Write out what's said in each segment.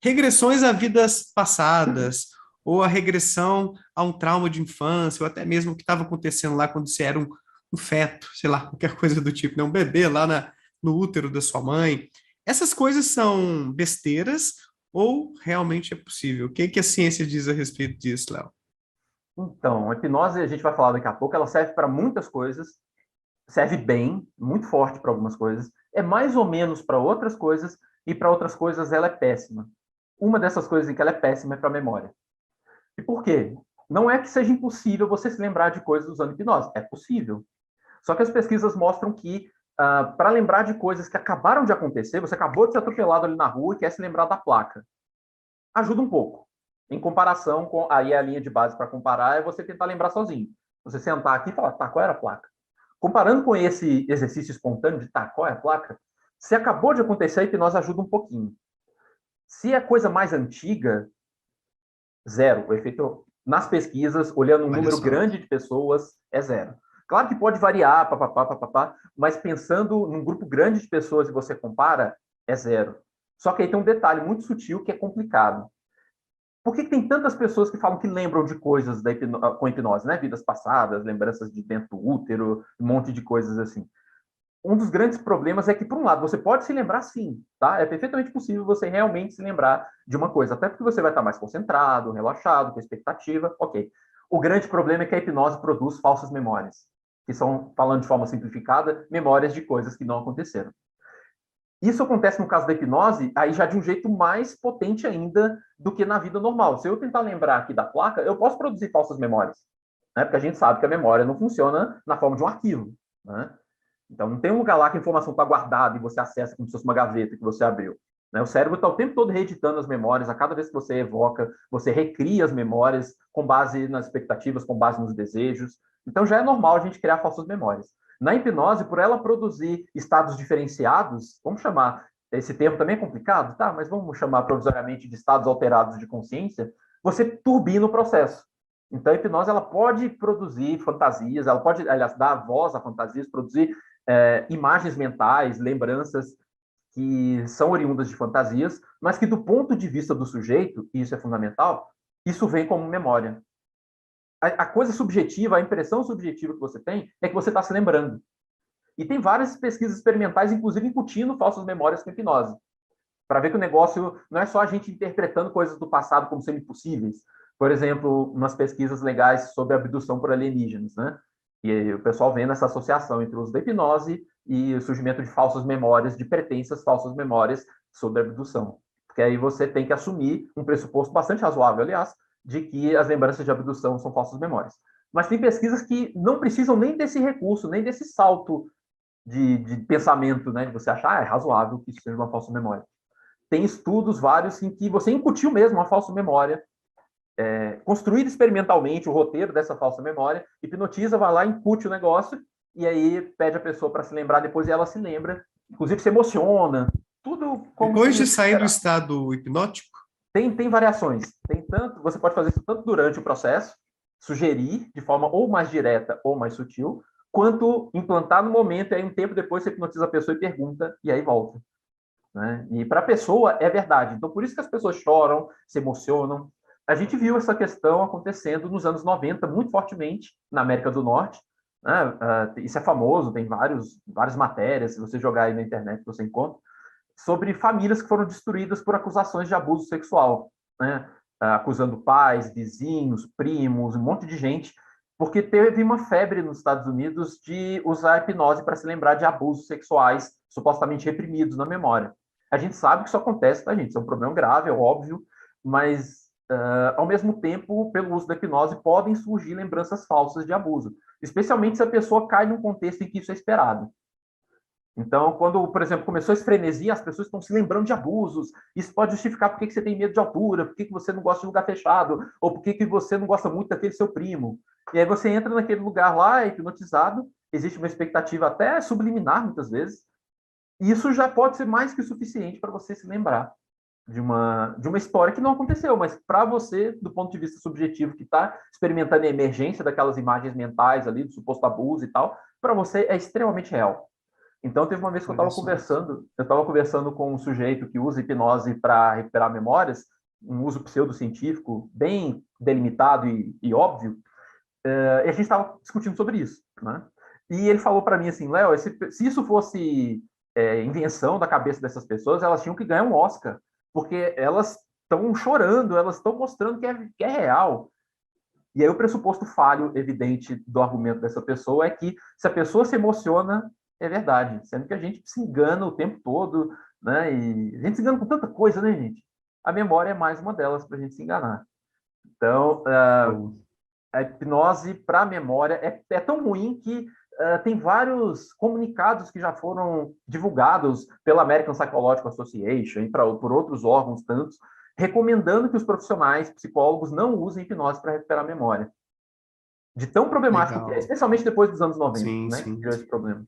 regressões a vidas passadas, ou a regressão a um trauma de infância, ou até mesmo o que estava acontecendo lá quando você era um feto, sei lá, qualquer coisa do tipo, né? Um bebê lá no útero da sua mãe. Essas coisas são besteiras ou realmente é possível? O que que a ciência diz a respeito disso, Léo? Então, a hipnose, a gente vai falar daqui a pouco, ela serve para muitas coisas, serve bem, muito forte para algumas coisas, é mais ou menos para outras coisas, e para outras coisas ela é péssima. Uma dessas coisas em que ela é péssima é para a memória. E por quê? Não é que seja impossível você se lembrar de coisas usando hipnose, é possível. Só que as pesquisas mostram que, para lembrar de coisas que acabaram de acontecer, você acabou de ser atropelado ali na rua e quer se lembrar da placa. Ajuda um pouco. Em comparação com. Aí a linha de base para comparar é você tentar lembrar sozinho. Você sentar aqui e falar, tá, qual era a placa? Comparando com esse exercício espontâneo de, tá, qual é a placa? Se acabou de acontecer, a hipnose ajuda um pouquinho. Se é coisa mais antiga, zero. O efeito nas pesquisas, olhando um Olha número só. grande de pessoas, é zero. Claro que pode variar, papapá, papapá, mas pensando num grupo grande de pessoas e você compara, é zero. Só que aí tem um detalhe muito sutil que é complicado. Por que tem tantas pessoas que falam que lembram de coisas com hipnose, né? Vidas passadas, lembranças de dentro do útero, um monte de coisas assim. Um dos grandes problemas é que, por um lado, você pode se lembrar sim, tá? É perfeitamente possível você realmente se lembrar de uma coisa, até porque você vai estar mais concentrado, relaxado, com expectativa, ok. O grande problema é que a hipnose produz falsas memórias, que são, falando de forma simplificada, memórias de coisas que não aconteceram. Isso acontece no caso da hipnose, aí já de um jeito mais potente ainda do que na vida normal. Se eu tentar lembrar aqui da placa, eu posso produzir falsas memórias, né? Porque a gente sabe que a memória não funciona na forma de um arquivo, né? Então, não tem um lugar lá que a informação está guardada e você acessa como se fosse uma gaveta que você abriu. Né? O cérebro está o tempo todo reeditando as memórias, a cada vez que você evoca, você recria as memórias com base nas expectativas, com base nos desejos. Então, já é normal a gente criar falsas memórias. Na hipnose, por ela produzir estados diferenciados, vamos chamar, esse termo também é complicado, tá? Mas vamos chamar provisoriamente de estados alterados de consciência, você turbina o processo. Então, a hipnose ela pode produzir fantasias, ela pode, aliás, dar voz a fantasias, produzir imagens mentais, lembranças que são oriundas de fantasias, mas que do ponto de vista do sujeito, e isso é fundamental, isso vem como memória. A coisa subjetiva, a impressão subjetiva que você tem é que você está se lembrando. E tem várias pesquisas experimentais, inclusive incutindo falsas memórias com hipnose, para ver que o negócio não é só a gente interpretando coisas do passado como sendo impossíveis. Por exemplo, umas pesquisas legais sobre abdução por alienígenas, né? E o pessoal vendo essa associação entre o uso da hipnose e o surgimento de falsas memórias, de pretensas falsas memórias sobre a abdução. Porque aí você tem que assumir um pressuposto bastante razoável, aliás, de que as lembranças de abdução são falsas memórias. Mas tem pesquisas que não precisam nem desse recurso, nem desse salto de pensamento, né? De você achar, é razoável que isso seja uma falsa memória. Tem estudos vários em que você incutiu mesmo uma falsa memória, construir experimentalmente o roteiro dessa falsa memória, hipnotiza, vai lá, incute o negócio, e aí pede a pessoa para se lembrar depois e ela se lembra, inclusive se emociona, tudo como Depois de seria de sair do esperar. estado hipnótico, Tem variações, tem tanto, você pode fazer isso tanto durante o processo, sugerir de forma ou mais direta ou mais sutil, quanto implantar no momento e aí um tempo depois você hipnotiza a pessoa e pergunta, e aí volta. Né? E para a pessoa é verdade. Então, por isso que as pessoas choram, se emocionam. A gente viu essa questão acontecendo nos anos 90 muito fortemente na América do Norte. Né? Isso é famoso, tem várias matérias, se você jogar aí na internet você encontra, sobre famílias que foram destruídas por acusações de abuso sexual. Né? Acusando pais, vizinhos, primos, um monte de gente, porque teve uma febre nos Estados Unidos de usar hipnose para se lembrar de abusos sexuais supostamente reprimidos na memória. A gente sabe que isso acontece, tá, gente? Isso é um problema grave, é óbvio, mas, ao mesmo tempo, pelo uso da hipnose, podem surgir lembranças falsas de abuso, especialmente se a pessoa cai num contexto em que isso é esperado. Então, quando, por exemplo, começou esse frenesi, as pessoas estão se lembrando de abusos. Isso pode justificar por que você tem medo de altura, por que você não gosta de lugar fechado, ou por que você não gosta muito daquele seu primo. E aí você entra naquele lugar lá, é hipnotizado, existe uma expectativa até subliminar, muitas vezes, e isso já pode ser mais que o suficiente para você se lembrar de uma história que não aconteceu, mas para você, do ponto de vista subjetivo, que está experimentando a emergência daquelas imagens mentais ali, do suposto abuso e tal, para você é extremamente real. Então, teve uma vez que Olha só. eu estava conversando com um sujeito que usa hipnose para recuperar memórias, um uso pseudocientífico bem delimitado e óbvio, e a gente estava discutindo sobre isso, né? E ele falou para mim assim, Léo, se isso fosse invenção da cabeça dessas pessoas, elas tinham que ganhar um Oscar, porque elas estão chorando, elas estão mostrando que é real. E aí o pressuposto falho evidente do argumento dessa pessoa é que se a pessoa se emociona, é verdade, sendo que a gente se engana o tempo todo, né? E a gente se engana com tanta coisa, né, gente? A memória é mais uma delas para a gente se enganar. Então, Show. a hipnose para a memória é tão ruim que tem vários comunicados que já foram divulgados pela American Psychological Association e por outros órgãos tantos, recomendando que os profissionais, psicólogos, não usem hipnose para recuperar a memória. De tão problemático que é, Legal. especialmente depois dos anos 90, Sim, né, que sim. criou esse problema.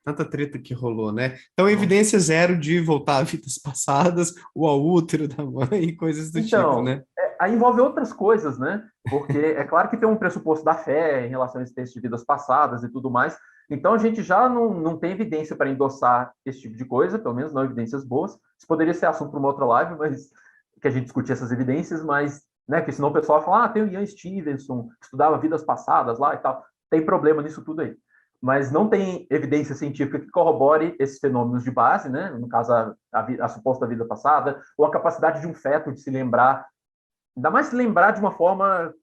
Tanta treta que rolou, né? Então, Nossa. evidência zero de voltar a vidas passadas, ou ao útero da mãe, e coisas do tipo, Então, né? aí envolve outras coisas, né? Porque é claro que tem um pressuposto da fé em relação a esse texto de vidas passadas e tudo mais. Então, a gente já não tem evidência para endossar esse tipo de coisa, pelo menos não evidências boas. Isso poderia ser assunto para uma outra live, mas que a gente discutir essas evidências, mas, né, que senão o pessoal fala, tem o Ian Stevenson, que estudava vidas passadas lá e tal. Tem problema nisso tudo aí. Mas não tem evidência científica que corrobore esses fenômenos de base, né? No caso, a suposta vida passada, ou a capacidade de um feto de se lembrar, ainda mais se lembrar de uma forma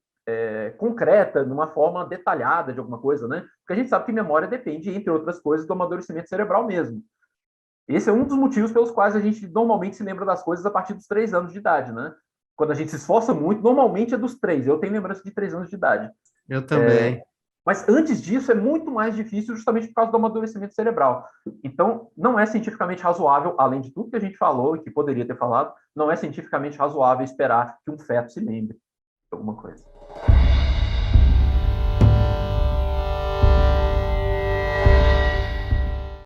concreta, de uma forma detalhada de alguma coisa, né? Porque a gente sabe que memória depende, entre outras coisas, do amadurecimento cerebral mesmo. Esse é um dos motivos pelos quais a gente normalmente se lembra das coisas a partir dos 3 anos de idade, né? Quando a gente se esforça muito, normalmente é dos 3. Eu tenho lembrança de 3 anos de idade. Eu também. Mas antes disso é muito mais difícil justamente por causa do amadurecimento cerebral. Então, não é cientificamente razoável, além de tudo que a gente falou e que poderia ter falado, não é cientificamente razoável esperar que um feto se lembre de alguma coisa.